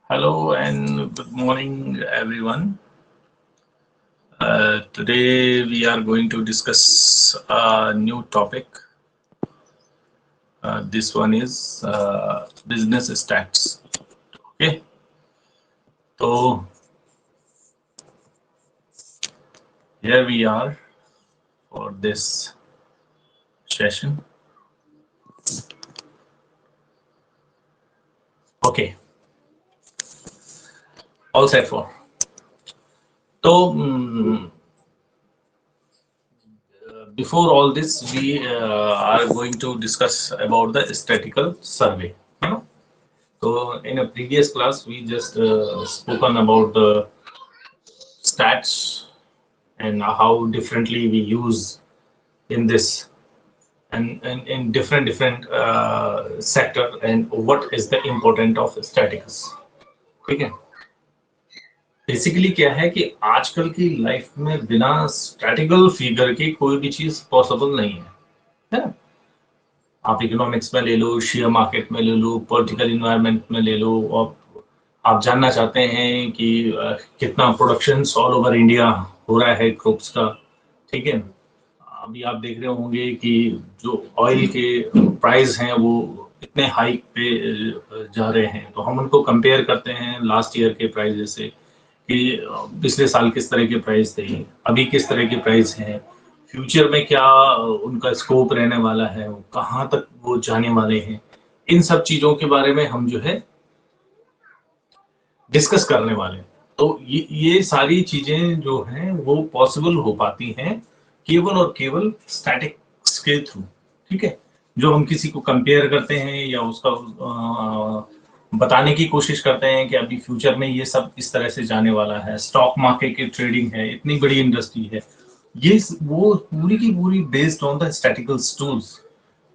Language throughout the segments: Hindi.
Hello and good morning, everyone. Today we are going to discuss a new topic. This one is business stats. Okay, so here we are for this session. Okay, all set for. So before all this, we are going to discuss about the statistical survey. You know? So in a previous class, we just spoken about the stats and how differently we use in this and in different sector and what is the important of statistics. ठीक है, बेसिकली क्या है कि आजकल की लाइफ में बिना स्टैटिकल फिगर के कोई भी चीज पॉसिबल नहीं है ना। आप इकोनॉमिक्स में ले लो, शेयर मार्केट में ले लो, पॉलिटिकल इन्वायरमेंट में ले लो, और आप जानना चाहते हैं कि कितना प्रोडक्शन ऑल ओवर इंडिया हो रहा है क्रॉप्स का। ठीक है, अभी आप देख रहे होंगे कि जो ऑयल के प्राइस हैं वो इतने हाइक पे जा रहे हैं, तो हम उनको कंपेयर करते हैं लास्ट ईयर के प्राइस से कि पिछले साल किस तरह के प्राइस थे, अभी किस तरह के प्राइस हैं, फ्यूचर में क्या उनका स्कोप रहने वाला है, कहाँ तक वो जाने वाले हैं। इन सब चीजों के बारे में हम जो है डिस्कस करने वाले हैं। तो ये सारी चीजें जो हैं वो पॉसिबल हो पाती हैं केवल और केवल स्टैटिक्स के थ्रू। ठीक है, जो हम किसी को कंपेयर करते हैं या उसका बताने की कोशिश करते हैं कि अभी फ्यूचर में ये सब इस तरह से जाने वाला है, स्टॉक मार्केट की ट्रेडिंग है, इतनी बड़ी इंडस्ट्री है, ये वो पूरी की पूरी based on the statistical tools.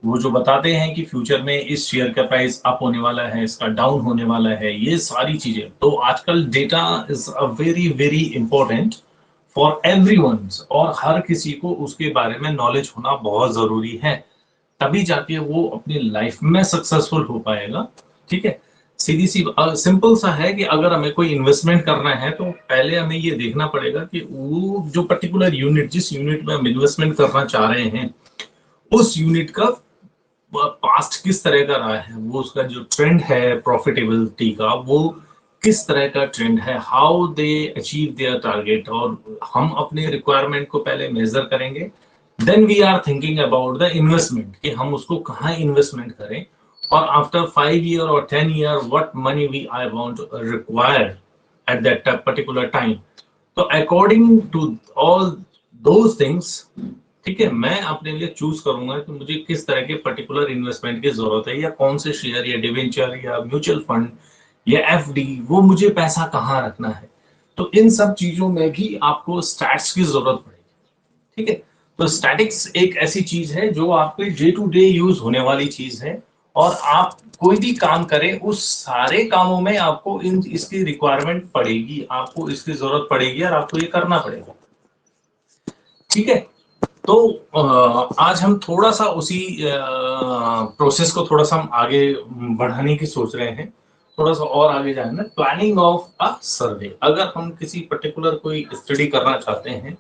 वो जो बताते हैं कि फ्यूचर में इस शेयर का प्राइस अप होने वाला है, इसका डाउन होने वाला है, ये सारी चीजें। तो आजकल data is a very very important for everyone, और हर किसी को उसके बारे में नॉलेज होना बहुत जरूरी है, तभी जाके वो अपनी लाइफ में सक्सेसफुल हो पाएगा। ठीक है, सीधी सी सिंपल सा है कि अगर हमें कोई इन्वेस्टमेंट करना है तो पहले हमें ये देखना पड़ेगा कि वो जो पर्टिकुलर यूनिट, जिस यूनिट में हम इन्वेस्टमेंट करना चाह रहे हैं, उस यूनिट का पास्ट किस तरह का रहा है, वो उसका जो ट्रेंड है प्रॉफिटेबिलिटी का, वो किस तरह का ट्रेंड है, how they achieve their target. और हम अपने रिक्वायरमेंट को पहले मेजर करेंगे, then we are thinking about the investment कि हम उसको कहाँ इन्वेस्टमेंट करें, और आफ्टर 5 year और 10 year what money we I want require at that particular time. तो according to all those things, ठीक है, मैं अपने लिए चूज करूंगा कि मुझे किस तरह के पर्टिकुलर इन्वेस्टमेंट की जरूरत है, या कौन से शेयर या डिवेंचर या म्यूचुअल फंड या एफडी, वो मुझे पैसा कहाँ रखना है। तो इन सब चीजों में भी आपको स्टैट्स की जरूरत पड़ेगी। ठीक है, तो स्टैटिक्स एक ऐसी चीज है जो आपके डे टू डे यूज होने वाली चीज है, और आप कोई भी काम करें उस सारे कामों में आपको इसकी रिक्वायरमेंट पड़ेगी, आपको इसकी जरूरत पड़ेगी, और आपको ये करना पड़ेगा। ठीक है, तो आज हम थोड़ा सा उसी प्रोसेस को थोड़ा सा हम आगे बढ़ाने की सोच रहे हैं, थोड़ा सा और आगे जाना। प्लानिंग ऑफ अ सर्वे, अगर हम किसी पर्टिकुलर कोई स्टडी करना चाहते हैं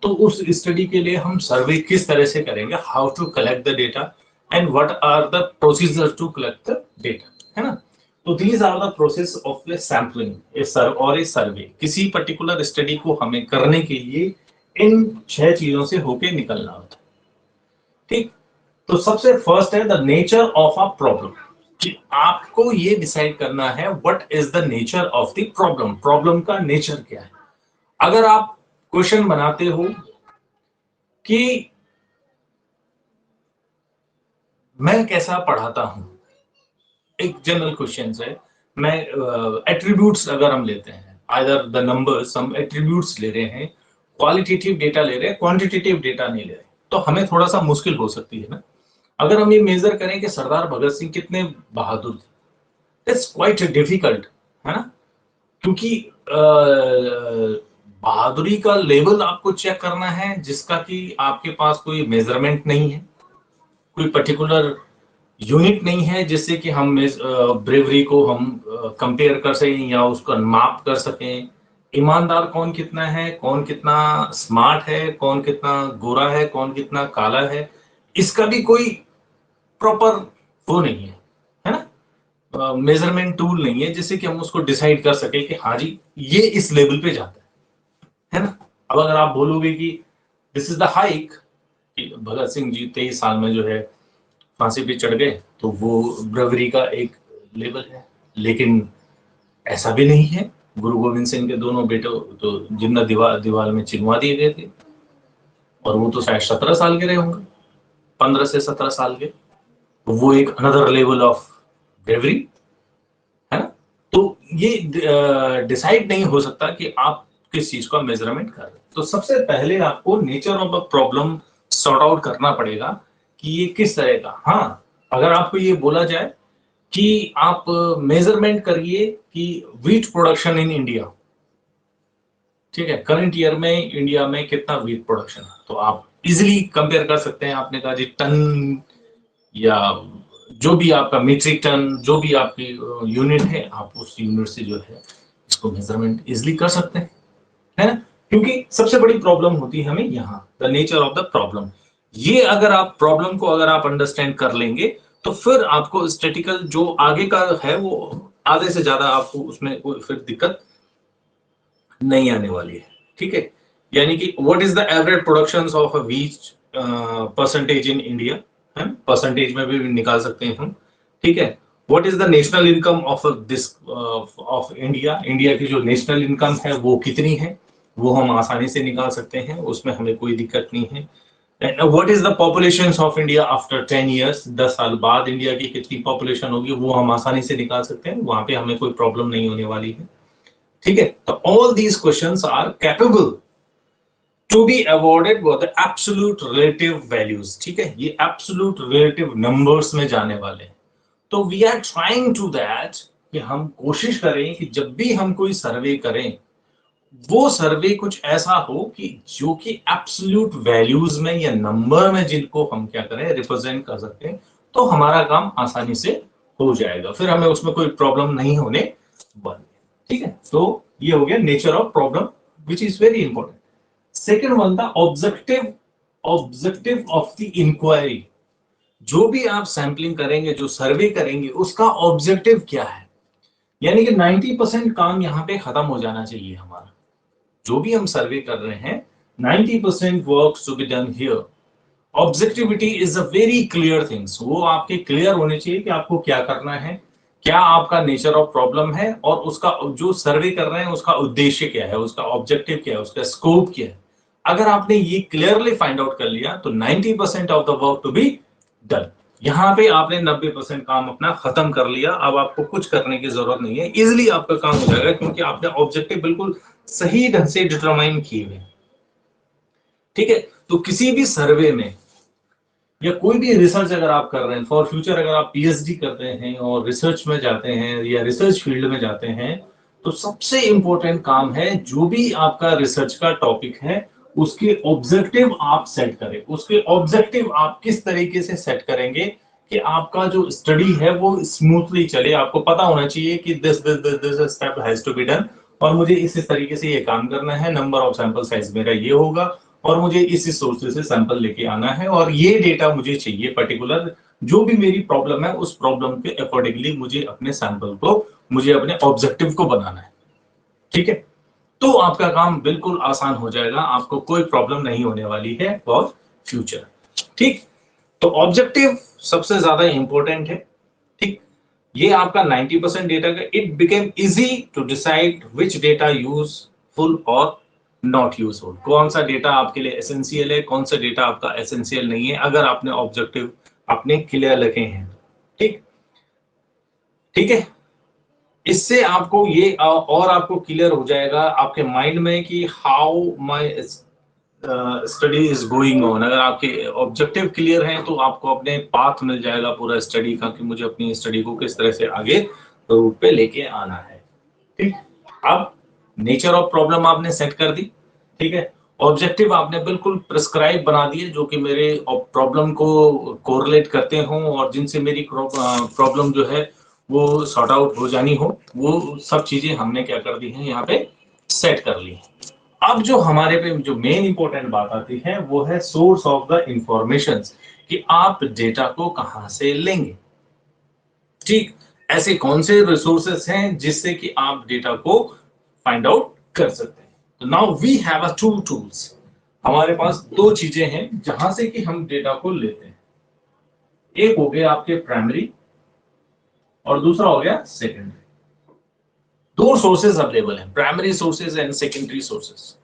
तो उस स्टडी के लिए हम सर्वे किस तरह से करेंगे, how to collect the data and what are the procedure to collect the data, है ना। तो these are the process of a sampling और ए सर्वे। किसी पर्टिकुलर स्टडी को हमें करने के लिए इन 6 चीजों से होके निकलना होता है। ठीक, तो सबसे फर्स्ट है the nature of a problem, कि आपको ये डिसाइड करना है what is the nature of the problem, problem का नेचर क्या है। अगर आप क्वेश्चन बनाते हो कि मैं कैसा पढ़ाता हूं, एक जनरल क्वेश्चन है, मैं एट्रीब्यूट्स अगर हम लेते हैं, आइदर द नंबर्स, हम एट्रीब्यूट्स ले रहे हैं, क्वालिटेटिव डेटा ले रहे हैं, क्वांटिटेटिव डेटा नहीं ले रहे, तो हमें थोड़ा सा मुश्किल हो सकती है ना। अगर हम ये मेजर करें कि सरदार भगत सिंह कितने बहादुर थे, इट्स क्वाइट डिफिकल्ट, है ना, क्योंकि बहादुरी का लेवल आपको चेक करना है जिसका कि आपके पास कोई मेजरमेंट नहीं है, कोई पर्टिकुलर यूनिट नहीं है जिससे कि हम ब्रेवरी को हम कंपेयर कर सकें या उसका माप कर सकें। ईमानदार कौन कितना है, कौन कितना स्मार्ट है, कौन कितना गोरा है, कौन कितना काला है, इसका भी कोई प्रॉपर वो नहीं है ना, मेजरमेंट टूल नहीं है जिससे कि हम उसको डिसाइड कर सके कि हाँ जी ये इस लेवल पे जाता है ना। अब अगर आप बोलोगे कि this is the hike, Bhagat Singh ji 23 साल में जो है फांसी पे चढ़ गए, तो वो ब्रेवरी का एक लेवल है, लेकिन ऐसा भी नहीं है। गुरु गोविंद सिंह के दोनों बेटे तो जिंदा दीवार में चिनवा दिए गए थे, और वो तो शायद 17 साल के रहे होंगे, 15 से 17 साल के, तो वो एक अनदर लेवल ऑफ ब्रेवरी है ना। तो ये डिसाइड नहीं हो सकता कि आप किस चीज का मेजरमेंट कर रहे हैं। तो सबसे पहले आपको nature of a problem sort out करना पड़ेगा कि ये किस तरह का। हाँ, अगर आपको ये बोला जाए कि आप मेजरमेंट करिए कि व्हीट प्रोडक्शन इन इंडिया, ठीक है, करंट ईयर में इंडिया में कितना व्हीट प्रोडक्शन है, तो आप इजिली कंपेयर कर सकते हैं। आपने कहा जी टन, या जो भी आपका मीट्रिक टन, जो भी आपकी यूनिट है, आप उस यूनिट से जो है इसको मेजरमेंट इजिली कर सकते हैं, है ना। क्योंकि सबसे बड़ी प्रॉब्लम होती है हमें यहाँ the nature of the problem. ये अगर आप प्रॉब्लम को अगर आप अंडरस्टैंड कर लेंगे तो फिर आपको स्टैटिकल जो आगे का है वो आधे से ज्यादा आपको उसमें कोई फिर दिक्कत नहीं आने वाली है, ठीक है। यानी कि what is the average production of a wheat percentage in India, है, परसेंटेज में भी निकाल सकते हैं हम, ठीक है। What is the national income of this of India, India की जो नेशनल इनकम है वो कितनी है, वो हम आसानी से निकाल सकते हैं, उसमें हमें कोई दिक्कत नहीं है। And what is the population of India after 10 years, 10 साल बाद इंडिया की कितनी पॉपुलेशन होगी, वो हम आसानी से निकाल सकते हैं, वहां पे हमें कोई प्रॉब्लम नहीं होने वाली है, ठीक है। तो all these questions are capable to be awarded for the absolute relative values, ठीक है, ये एब्सोल्यूट रिलेटिव नंबर्स में जाने वाले हैं। तो we are trying to that कि हम कोशिश करें कि जब भी हम कोई सर्वे करें वो सर्वे कुछ ऐसा हो कि जो कि एब्सोल्यूट वैल्यूज में या नंबर में जिनको हम क्या करें रिप्रेजेंट कर सकते हैं, तो हमारा काम आसानी से हो जाएगा, फिर हमें उसमें कोई प्रॉब्लम नहीं होने वाली, ठीक है। तो ये हो गया nature of problem which is very important. Second one था objective, objective of the inquiry. जो भी आप सैंपलिंग करेंगे, जो सर्वे करेंगे, उसका ऑब्जेक्टिव क्या है, यानी कि 90% काम यहाँ पे खत्म हो जाना चाहिए हमारा। जो भी हम सर्वे कर रहे हैं 90% work to be done here. Objectivity is a very clear things, वो आपके क्लियर होने चाहिए कि आपको क्या करना है, क्या आपका नेचर ऑफ प्रॉब्लम है, और उसका जो सर्वे कर रहे हैं उसका उद्देश्य क्या है, उसका ऑब्जेक्टिव क्या है, उसका स्कोप क्या है। अगर आपने ये क्लियरली फाइंड आउट कर लिया तो 90% of the work to be done. यहाँ पे आपने 90% काम अपना खत्म कर लिया, अब आपको कुछ करने की जरूरत नहीं है, इजिली आपका काम हो जाएगा क्योंकि आपने ऑब्जेक्टिव बिल्कुल सही ढंग से डिटरमाइन किए हुए, ठीक है। तो किसी भी सर्वे में या कोई भी रिसर्च अगर आप कर रहे हैं फॉर फ्यूचर, अगर आप पीएचडी करते हैं और रिसर्च में जाते हैं या रिसर्च फील्ड में जाते हैं, तो सबसे इंपॉर्टेंट काम है जो भी आपका रिसर्च का टॉपिक है उसके ऑब्जेक्टिव आप सेट करें। उसके ऑब्जेक्टिव आप किस तरीके से सेट करेंगे कि आपका जो स्टडी है वो स्मूथली चले। आपको पता होना चाहिए कि this this this this step has to be done, और मुझे इस तरीके से ये काम करना है, नंबर ऑफ सैंपल साइज मेरा ये होगा, और मुझे इस सोर्स से सैंपल लेके आना है, और ये डेटा मुझे चाहिए पर्टिकुलर, जो भी मेरी प्रॉब्लम है उस प्रॉब्लम के अकॉर्डिंगली मुझे अपने सैंपल को, मुझे अपने ऑब्जेक्टिव को बनाना है, ठीक है। तो आपका काम बिल्कुल आसान हो जाएगा, आपको कोई प्रॉब्लम नहीं होने वाली है फॉर फ्यूचर, ठीक। तो ऑब्जेक्टिव सबसे ज्यादा इंपॉर्टेंट है, ठीक। ये आपका 90% डेटा का, it became easy to decide which data useful और नॉट यूजफुल, कौन सा डेटा आपके लिए एसेंशियल है, कौन सा डेटा आपका एसेंशियल नहीं है, अगर आपने ऑब्जेक्टिव अपने क्लियर रखे हैं, ठीक, ठीक है। इससे आपको ये और आपको क्लियर हो जाएगा आपके माइंड में कि how my study is going on. अगर आपके ऑब्जेक्टिव क्लियर हैं तो आपको अपने पाथ मिल जाएगा पूरा स्टडी का कि मुझे अपनी स्टडी को किस तरह से आगे रूट पे लेके आना है, ठीक। अब नेचर ऑफ प्रॉब्लम आपने सेट कर दी, ठीक है, ऑब्जेक्टिव आपने बिल्कुल प्रिस्क्राइब बना दिए जो कि मेरे प्रॉब्लम को कोरिलेट करते हों और जिनसे मेरी प्रॉब्लम जो है वो सॉर्ट आउट हो जानी हो, वो सब चीजें हमने क्या कर दी हैं यहाँ पे सेट कर ली। अब जो हमारे पे जो मेन इंपॉर्टेंट बात आती है वो है सोर्स ऑफ द इंफॉर्मेशन, कि आप डेटा को कहां से लेंगे। ठीक, ऐसे कौन से रिसोर्सेस हैं जिससे कि आप डेटा को फाइंड आउट कर सकते हैं। तो now we have a two tools, हमारे पास दो चीजें हैं जहां से कि हम डेटा को लेते हैं। एक हो गया आपके प्राइमरी और दूसरा हो गया सेकेंडरी। दो सोर्सेज अवेलेबल हैं, primary sources and secondary sources.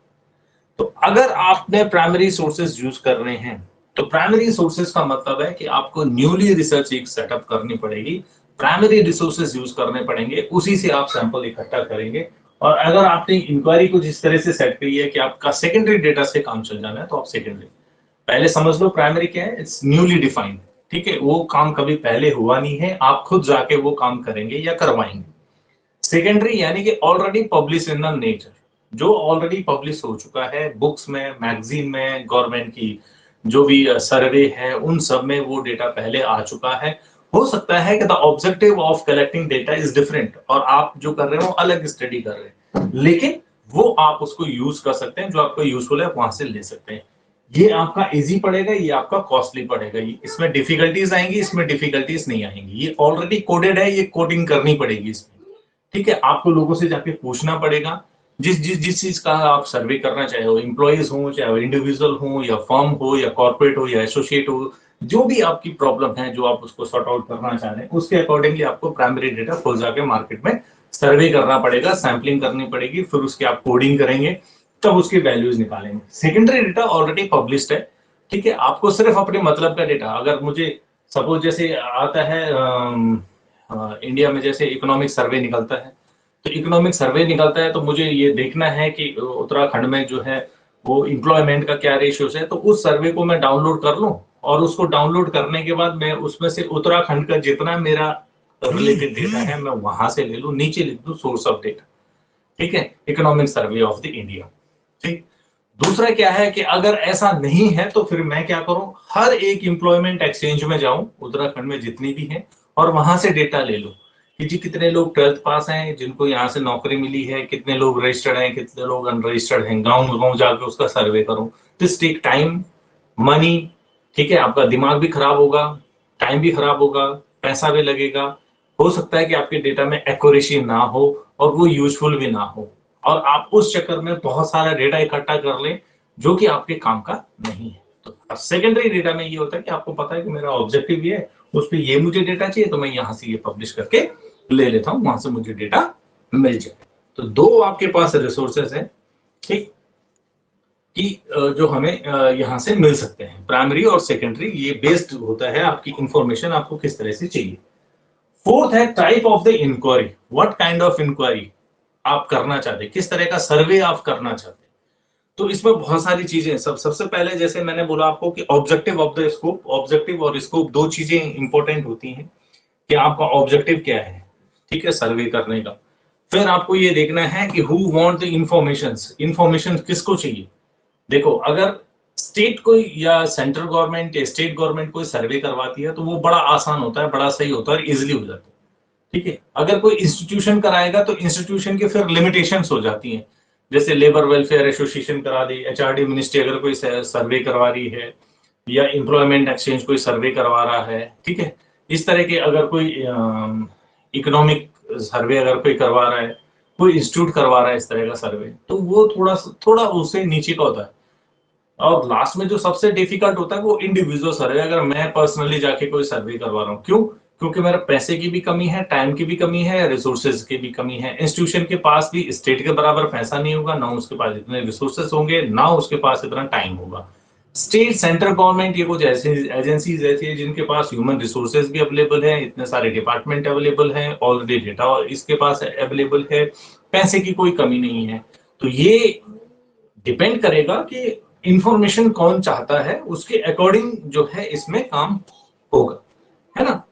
तो अगर आपने प्राइमरी सोर्सेज यूज कर रहे हैं तो प्राइमरी सोर्सेज का मतलब है कि आपको न्यूली रिसर्च एक सेटअप करनी पड़ेगी, प्राइमरी रिसोर्सेज यूज करने पड़ेंगे, उसी से आप सैंपल इकट्ठा करेंगे। और अगर आपने इंक्वायरी को जिस तरह से सेट की है कि आपका सेकेंडरी डेटा से काम चल जाना है तो आप सेकेंडरी, पहले समझ लो प्राइमरी क्या है, इट्स न्यूली डिफाइंड। ठीक है, वो काम कभी पहले हुआ नहीं है, आप खुद जाके वो काम करेंगे या करवाएंगे। सेकेंडरी यानी कि already publish in the nature, जो ऑलरेडी पब्लिश हो चुका है बुक्स में, मैगजीन में, गवर्नमेंट की जो भी सर्वे है उन सब में वो डेटा पहले आ चुका है। हो सकता है कि the objective of collecting data is different और आप जो कर रहे हो अलग स्टडी कर रहे हैं, लेकिन वो आप उसको यूज कर सकते हैं, जो आपको यूजफुल है वहां से ले सकते हैं। ये आपका इजी पड़ेगा, ये आपका कॉस्टली पड़ेगा, इसमें डिफिकल्टीज आएंगी, इसमें डिफिकल्टीज नहीं आएंगी। ये ऑलरेडी कोडेड है, ये कोडिंग करनी पड़ेगी इसमें। ठीक है, आपको लोगों से जाके पूछना पड़ेगा, जिस चीज का आप सर्वे करना चाहे हो, एम्प्लॉइज हो चाहे इंडिविजुअल हो या फर्म हो या कॉर्पोरेट हो या एसोसिएट हो, जो भी आपकी प्रॉब्लम है जो आप उसको सॉर्ट आउट करना चाह रहे हैं, उसके अकॉर्डिंगली आपको प्राइमरी डेटा खोल जाके मार्केट में सर्वे करना पड़ेगा, सैंपलिंग करनी पड़ेगी, फिर उसके आप कोडिंग करेंगे, तब उसकी वैल्यूज निकालेंगे। सेकेंडरी डेटा ऑलरेडी पब्लिश्ड है। ठीक है, आपको सिर्फ अपने मतलब का डेटा, अगर मुझे सपोज जैसे आता है इंडिया में जैसे इकोनॉमिक सर्वे निकलता है, तो इकोनॉमिक सर्वे निकलता है तो मुझे ये देखना है कि उत्तराखंड में जो है वो एम्प्लॉयमेंट का क्या रेशियोस है, तो उस सर्वे को मैं डाउनलोड कर लूं और उसको डाउनलोड करने के बाद मैं उसमें से उत्तराखंड का जितना मेरा रिलेटेड डेटा है मैं वहां से ले लूं, नीचे लिख दूं सोर्स ऑफ डेटा। ठीक है, economic survey of the India. ठीक, दूसरा क्या है कि अगर ऐसा नहीं है तो फिर मैं क्या करूं, हर एक एम्प्लॉयमेंट एक्सचेंज में जाऊं उत्तराखंड में जितनी भी है और वहां से डेटा ले लूं कि जी कितने लोग 12th पास हैं जिनको यहाँ से नौकरी मिली है, कितने लोग रजिस्टर्ड हैं, कितने लोग अनरजिस्टर्ड हैं, गांव गांव जाके उसका सर्वे करूं। This take time, money. ठीक है, आपका दिमाग भी खराब होगा, टाइम भी खराब होगा, पैसा भी लगेगा, हो सकता है कि आपके डेटा में एक्यूरेसी ना हो और वो यूजफुल भी ना हो, और आप उस चक्कर में बहुत सारा डेटा इकट्ठा कर लें जो कि आपके काम का नहीं है। तो सेकेंडरी डेटा में ये होता है कि आपको पता है कि मेरा ऑब्जेक्टिव ये है, उस पर ये मुझे डेटा चाहिए तो मैं यहां से ये पब्लिश करके ले लेता हूं, वहां से मुझे डेटा मिल जाए। तो दो आपके पास रिसोर्सेस हैं, ठीक, कि जो हमें यहां से मिल सकते हैं, प्राइमरी और सेकेंडरी। ये बेस्ड होता है आपकी इंफॉर्मेशन आपको किस तरह से चाहिए। फोर्थ है type of the inquiry, what kind of inquiry आप करना चाहते हैं, किस तरह का सर्वे आप करना चाहते हैं। तो इसमें बहुत सारी चीजें, सबसे पहले जैसे मैंने बोला आपको कि objective of the scope, objective और स्कोप दो चीजें इंपॉर्टेंट होती हैं कि आपका ऑब्जेक्टिव क्या है। ठीक है, सर्वे करने का। फिर आपको ये देखना है कि हु वांट द इंफॉर्मेशन किसको चाहिए। देखो, अगर स्टेट कोई या सेंट्रल गवर्नमेंट या स्टेट गवर्नमेंट कोई सर्वे करवाती है तो वो बड़ा आसान होता है, बड़ा सही होता है, इजिली हो जाता है। ठीक है, अगर कोई इंस्टीट्यूशन कराएगा तो इंस्टीट्यूशन की फिर लिमिटेशंस हो जाती हैं, जैसे लेबर वेलफेयर एसोसिएशन करा दी, एचआरडी मिनिस्ट्री अगर कोई सर्वे करवा रही है, या एम्प्लॉयमेंट एक्सचेंज कोई सर्वे करवा रहा है। ठीक है, इस तरह के अगर कोई इकोनॉमिक सर्वे अगर कोई करवा रहा है, कोई इंस्टीट्यूट करवा रहा है इस तरह का सर्वे, तो वो थोड़ा थोड़ा उससे नीचे का होता है। और लास्ट में जो सबसे डिफिकल्ट होता है वो इंडिविजुअल सर्वे, अगर मैं पर्सनली जाके कोई सर्वे करवा रहा हूँ। क्यों? क्योंकि मेरा पैसे की भी कमी है, टाइम की भी कमी है, रिसोर्सेज की भी कमी है। इंस्टीट्यूशन के पास भी स्टेट के बराबर पैसा नहीं होगा, ना उसके पास इतने रिसोर्सेज होंगे, ना उसके पास इतना टाइम होगा। स्टेट सेंट्रल गवर्नमेंट ये कुछ ऐसी एजेंसीज ऐसी है जिनके पास ह्यूमन रिसोर्सेज भी अवेलेबल है, इतने सारे डिपार्टमेंट अवेलेबल हैं, ऑलरेडी डेटा और इसके पास अवेलेबल है, पैसे की कोई कमी नहीं है। तो ये डिपेंड करेगा कि इंफॉर्मेशन कौन चाहता है, उसके अकॉर्डिंग जो है इसमें काम होगा, है ना।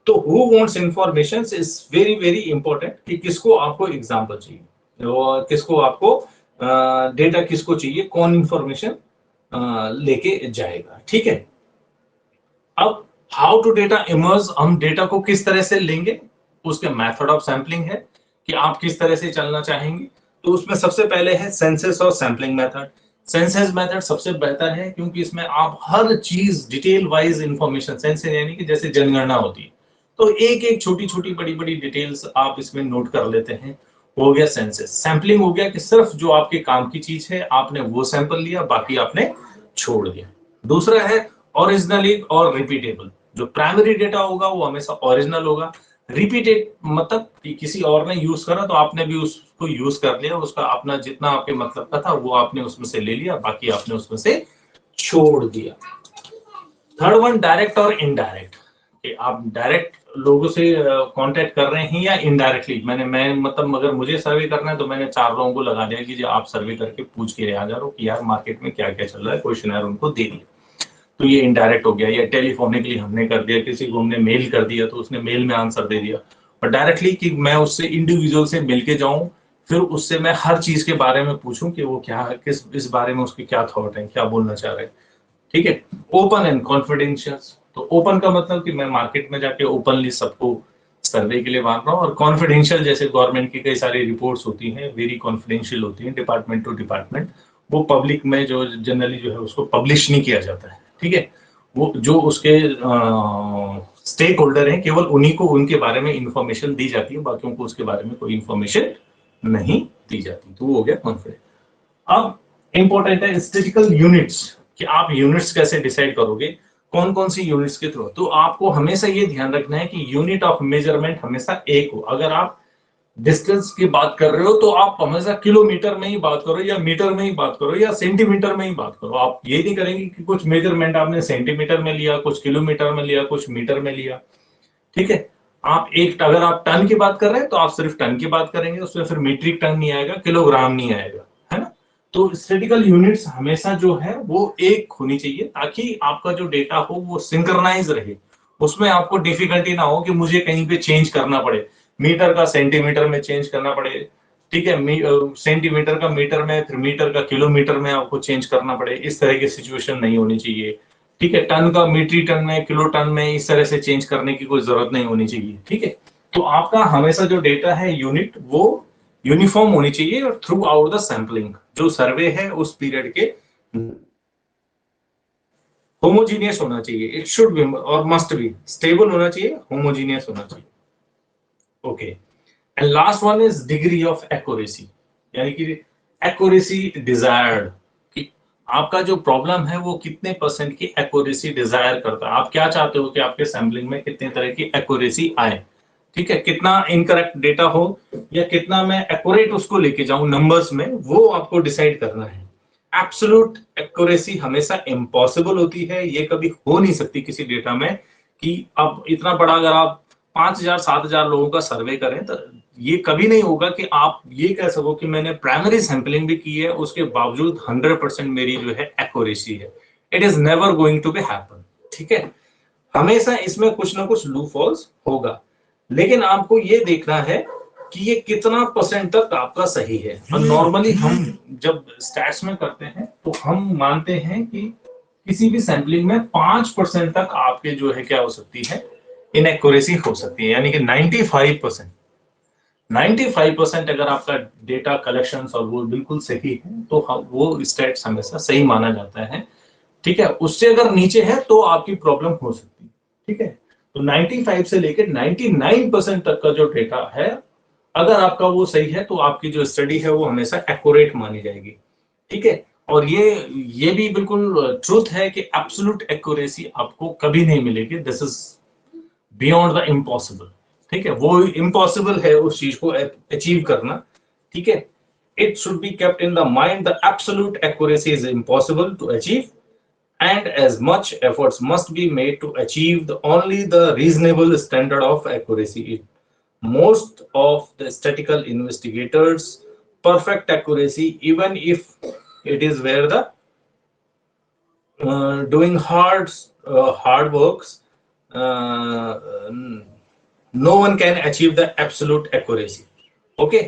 तो who wants information is very very important, कि किसको आपको एग्जांपल चाहिए और किसको आपको डेटा किसको चाहिए, कौन इंफॉर्मेशन लेके जाएगा, ठीक है। अब हाउ टू डेटा इमर्ज, हम डेटा को किस तरह से लेंगे, उसके मेथड ऑफ सैंपलिंग है कि आप किस तरह से चलना चाहेंगे। तो उसमें सबसे पहले है सेंसस और सैंपलिंग मेथड। सेंसस मेथड सबसे बेहतर है क्योंकि इसमें आप हर चीज डिटेल वाइज इंफॉर्मेशन, सेंसस यानी कि जैसे जनगणना होती है तो एक एक छोटी छोटी बड़ी बड़ी डिटेल्स आप इसमें नोट कर लेते हैं, हो गया सेंसस। सैंपलिंग हो गया कि सिर्फ जो आपके काम की चीज है आपने वो सैंपल लिया, बाकी आपने छोड़ दिया। दूसरा है ओरिजिनली और रिपीटेबल। जो प्राइमरी डेटा होगा वो हमेशा ओरिजिनल होगा। रिपीटेड मतलब कि किसी और ने यूज करा तो आपने भी उसको यूज कर लिया, उसका अपना जितना आपके मतलब का था वो आपने उसमें से ले लिया, बाकी आपने उसमें से छोड़ दिया। थर्ड वन डायरेक्ट और इनडायरेक्ट, कि आप डायरेक्ट लोगों से कांटेक्ट कर रहे हैं या इनडायरेक्टली। मैं मतलब अगर मुझे सर्वे करना है तो मैंने 4 लोगों को लगा दिया कि जो आप सर्वे करके पूछ के आ जा रहे हो कि यार मार्केट में क्या क्या चल रहा है, क्वेश्चनर उनको दे दिया, तो ये इनडायरेक्ट हो गया। या टेलीफोनिकली हमने कर दिया, किसी को हमने मेल कर दिया तो उसने मेल में आंसर दे दिया। और डायरेक्टली कि मैं उससे इंडिविजुअल से मिलके जाऊं, फिर उससे मैं हर चीज के बारे में पूछूं कि वो क्या किस इस बारे में उसके क्या थॉट है, क्या बोलना चाह रहे हैं, ठीक है। ओपन एंड कॉन्फिडेंशियल, तो ओपन का मतलब कि मैं मार्केट में जाके ओपनली सबको सर्वे के लिए बांट रहा हूँ। और कॉन्फिडेंशियल जैसे गवर्नमेंट की कई सारी रिपोर्ट्स होती हैं, वेरी कॉन्फिडेंशियल होती हैं डिपार्टमेंट टू डिपार्टमेंट, वो पब्लिक में जो जनरली जो है उसको पब्लिश नहीं किया जाता है, ठीक है। वो जो उसके स्टेक होल्डर हैं केवल उन्हीं को उनके बारे में इंफॉर्मेशन दी जाती है, बाकियों को उसके बारे में कोई इंफॉर्मेशन नहीं दी जाती। तो वो हो गया कॉन्फिडेंस। अब इंपॉर्टेंट है स्टैटिस्टिकल यूनिट्स, कि आप यूनिट्स कैसे डिसाइड करोगे, कौन कौन सी यूनिट्स के थ्रू। तो आपको हमेशा ये ध्यान रखना है कि यूनिट ऑफ मेजरमेंट हमेशा एक हो। अगर आप डिस्टेंस की बात कर रहे हो तो आप हमेशा किलोमीटर में ही बात करो, या मीटर में ही बात करो, या सेंटीमीटर में ही बात करो। आप ये नहीं करेंगे कि कुछ मेजरमेंट आपने सेंटीमीटर में लिया, कुछ किलोमीटर में लिया, कुछ मीटर में लिया, ठीक है। आप एक अगर आप टन की बात कर रहे हैं तो आप सिर्फ टन की बात करेंगे, उसमें फिर मीट्रिक टन नहीं आएगा, किलोग्राम नहीं आएगा, है ना। तो स्टैटिस्टिकल यूनिट्स हमेशा जो है वो एक होनी चाहिए ताकि आपका जो डेटा हो वो सिंक्रनाइज रहे, उसमें आपको डिफिकल्टी ना हो कि मुझे कहीं पे चेंज करना पड़े, मीटर का सेंटीमीटर में चेंज करना पड़े, ठीक है। सेंटीमीटर का मीटर में, फिर मीटर का किलोमीटर में आपको चेंज करना पड़े, इस तरह की सिचुएशन नहीं होनी चाहिए, ठीक है। टन का मीट्रिक टन में, किलो टन में, इस तरह से चेंज करने की कोई जरूरत नहीं होनी चाहिए, ठीक है। तो आपका हमेशा जो डेटा है यूनिट वो यूनिफॉर्म होनी चाहिए और थ्रू आउट द सैंपलिंग जो सर्वे है उस पीरियड के होमोजीनियस होना चाहिए। इट शुड बी और मस्ट बी स्टेबल होना चाहिए, होमोजीनियस होना चाहिए, okay. And last one is degree of accuracy, यानी कि एक्यूरेसी डिजायर्ड, कि आपका जो प्रॉब्लम है वो कितने परसेंट की एक्यूरेसी डिजायर करता है। आप क्या चाहते हो कि आपके सैंपलिंग में कितने तरह की एक्यूरेसी आए, ठीक है। कितना इनकरेक्ट डेटा हो या कितना मैं एक्यूरेट उसको लेके जाऊं नंबर्स में, वो आपको डिसाइड करना है। एब्सोल्यूट एक्यूरेसी हमेशा इम्पॉसिबल होती है, ये कभी हो नहीं सकती किसी डेटा में। कि अब इतना बड़ा अगर आप 5,000 7,000 लोगों का सर्वे करें तो ये कभी नहीं होगा कि आप ये कह सको कि मैंने प्राइमरी सैंपलिंग भी की है उसके बावजूद 100% मेरी जो है एक्यूरेसी है। It is never going to be happen, ठीक है। हमेशा इसमें कुछ ना कुछ लूप होल्स होगा, लेकिन आपको ये देखना है कि ये कितना परसेंट तक आपका सही है। और नॉर्मली हम जब स्टैट्स में करते हैं तो हम मानते हैं कि किसी भी सैंपलिंग में 5% तक आपके जो है क्या हो सकती है, इनएक्यूरेसी हो सकती है। यानी कि 95% अगर आपका डेटा कलेक्शन और वो बिल्कुल सही है तो वो स्टैट्स हमेशा सही माना जाता है, ठीक है। उससे अगर नीचे है तो आपकी प्रॉब्लम हो सकती है, ठीक है। तो 95 से लेकर 99% तक का जो डेटा है अगर आपका वो सही है तो आपकी जो स्टडी है वो हमेशा एक्यूरेट मानी जाएगी, ठीक है। और ये भी बिल्कुल ट्रूथ है कि एब्सोल्यूट एक्यूरेसी आपको कभी नहीं मिलेगी, this is beyond the impossible, ठीक है। वो इम्पॉसिबल है उस चीज को अचीव करना, ठीक है। It should be kept in the mind the absolute accuracy is impossible to achieve and as much efforts must be made to achieve only the reasonable standard of accuracy. Most of the statistical investigators perfect accuracy even if it is where the doing hard works, no one can achieve the absolute accuracy, okay.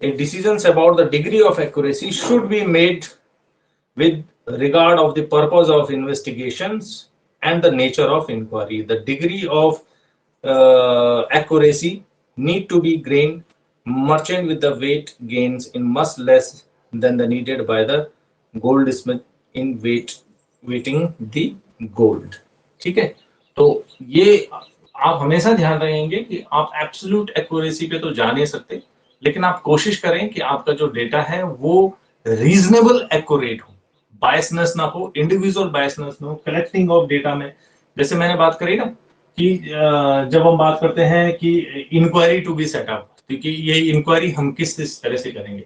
decisions about the degree of accuracy should be made with regard of the purpose of investigations and the nature of inquiry. The degree of accuracy need to be grain merchant with the weight gains in much less than the needed by the goldsmith in weighting the gold. ठीक है, तो ये आप हमेशा ध्यान रखेंगे कि आप एब्सोल्यूट एक्यूरेसी पे तो जा नहीं सकते, लेकिन आप कोशिश करें कि आपका जो डेटा है वो रीजनेबल एक्यूरेट हो, बायसनेस ना हो, इंडिविजुअल बायसनेस ना हो कलेक्टिंग ऑफ डेटा में। जैसे मैंने बात करी ना कि जब हम बात करते हैं कि इंक्वायरी टू बी सेटअप, क्योंकि ये इंक्वायरी हम किस तरह से करेंगे,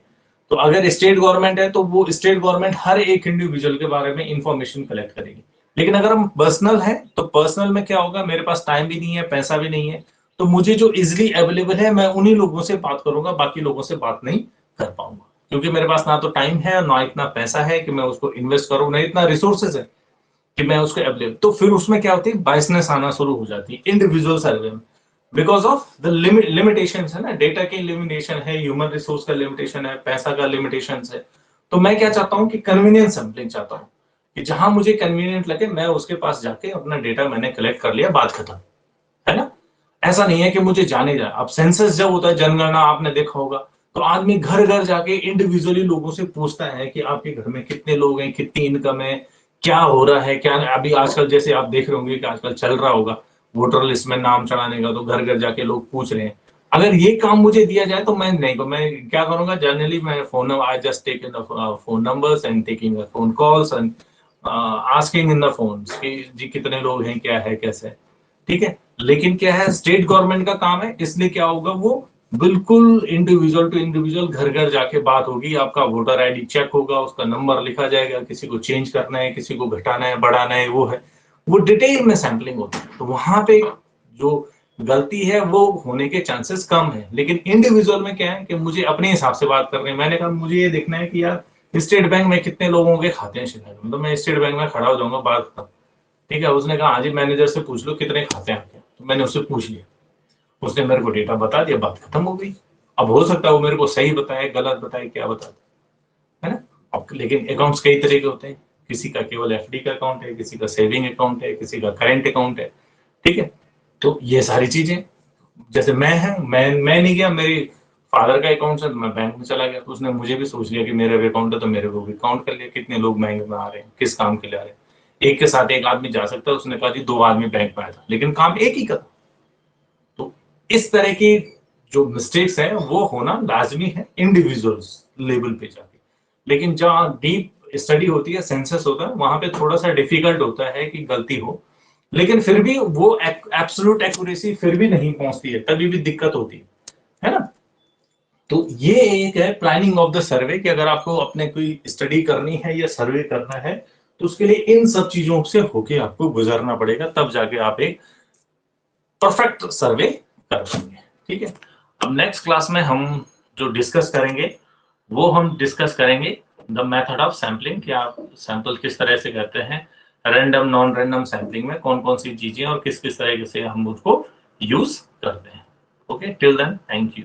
तो अगर स्टेट गवर्नमेंट है तो वो स्टेट गवर्नमेंट हर एक इंडिविजुअल के बारे में इंफॉर्मेशन कलेक्ट करेगी। लेकिन अगर हम पर्सनल है तो पर्सनल में क्या होगा, मेरे पास टाइम भी नहीं है, पैसा भी नहीं है, तो मुझे जो इजिली अवेलेबल है मैं उन्हीं लोगों से बात करूंगा, बाकी लोगों से बात नहीं कर पाऊंगा, क्योंकि मेरे पास ना तो टाइम है ना इतना पैसा है कि मैं उसको इन्वेस्ट करूं, ना इतना रिसोर्सेज है कि मैं उसको अवेलेबल। तो फिर उसमें क्या होती है, बायसनेस आना शुरू हो जाती है इंडिविजुअल सर्वे में, बिकॉज ऑफ द लिमिटेशन है ना, डेटा की लिमिटेशन है, ह्यूमन रिसोर्स का लिमिटेशन है, पैसा का लिमिटेशन है। तो मैं क्या चाहता हूँ कि कन्वीनियंस सैंपलिंग चाहता हूँ कि जहां मुझे कन्वीनियंट लगे मैं उसके पास जाके अपना डेटा मैंने कलेक्ट कर लिया, बात खत्म, है ना। ऐसा नहीं है कि मुझे जाने जाए। अब सेंसस जब होता है, जनगणना आपने देखा होगा, तो आदमी घर घर जाके इंडिविजुअली लोगों से पूछता है कि आपके घर में कितने लोग हैं, कितनी इनकम है, क्या हो रहा है, क्या अभी आजकल जैसे आप देख रहे होंगे कि आजकल चल रहा होगा वोटर लिस्ट में नाम चढ़ाने का, तो घर घर जाके लोग पूछ रहे हैं। अगर ये काम मुझे दिया जाए तो मैं नहीं, तो मैं क्या करूंगा, जनरली मैं phone I just take in phone numbers and taking phone calls and asking in the phone कि जी कितने लोग हैं, क्या है, कैसे, ठीक है। लेकिन क्या है, स्टेट गवर्नमेंट का काम है, इसलिए क्या होगा, वो बिल्कुल इंडिविजुअल टू इंडिविजुअल घर घर जाके बात होगी, आपका वोटर आईडी चेक होगा, उसका नंबर लिखा जाएगा, किसी को चेंज करना है, किसी को घटाना है, बढ़ाना है, वो है, वो डिटेल में सैंपलिंग होती है। तो वहां पे जो गलती है वो होने के चांसेस कम है। लेकिन इंडिविजुअल में क्या है कि मुझे अपने हिसाब से बात करनी है। मैंने कहा मुझे ये देखना है कि यार स्टेट बैंक में कितने लोगों के खाते हैं शिकायत, मतलब मैं स्टेट बैंक में खड़ा हो जाऊंगा, बात खत्म, ठीक है। उसने कहा हाँ जी मैनेजर से पूछ लो कितने खाते हैं आपके, तो मैंने उससे पूछ लिया, उसने मेरे को डेटा बता दिया, बात खत्म हो गई। अब हो सकता है वो मेरे को सही बताए, गलत बताए, क्या बताए, है ना। अब लेकिन अकाउंट्स कई तरह के होते हैं, किसी का केवल एफडी का अकाउंट है, किसी का सेविंग अकाउंट है, किसी का करेंट अकाउंट है, ठीक है। तो ये सारी चीजें, जैसे मैं नहीं गया, मेरी फादर का अकाउंट है, मैं बैंक में चला गया, तो उसने मुझे भी सोच लिया कि मेरा भी अकाउंट है, तो मेरे को भी काउंट कर लिया कितने लोग बैंक में आ रहे हैं, किस काम के लिए आ रहे हैं। एक के साथ एक आदमी जा सकता है, उसने कहा जी 2 आदमी बैंक में आया था, लेकिन काम एक ही का था। तो इस तरह की जो मिस्टेक्स है वो होना लाजमी है इंडिविजुअल्स लेवल पे जाके। लेकिन जहाँ डीप स्टडी होती है, सेंसस होता है, वहां पे थोड़ा सा डिफिकल्ट होता है कि गलती हो, लेकिन फिर भी वो एब्सोल्यूट एक्यूरेसी फिर भी नहीं पहुंचती है, तभी भी दिक्कत होती है ना। तो ये एक है प्लानिंग ऑफ द सर्वे कि अगर आपको अपने कोई स्टडी करनी है या सर्वे करना है तो उसके लिए इन सब चीजों से होके आपको गुजरना पड़ेगा, तब जाके आप एक परफेक्ट सर्वे कर पाएंगे, ठीक है। अब नेक्स्ट क्लास में हम जो डिस्कस करेंगे वो हम डिस्कस करेंगे द मेथड ऑफ सैंपलिंग, कि आप सैंपल किस तरह से करते हैं, रैंडम नॉन रैंडम सैंपलिंग में कौन कौन सी चीजें और किस किस तरह से हम उसको यूज करते हैं। Okay, till then thank you.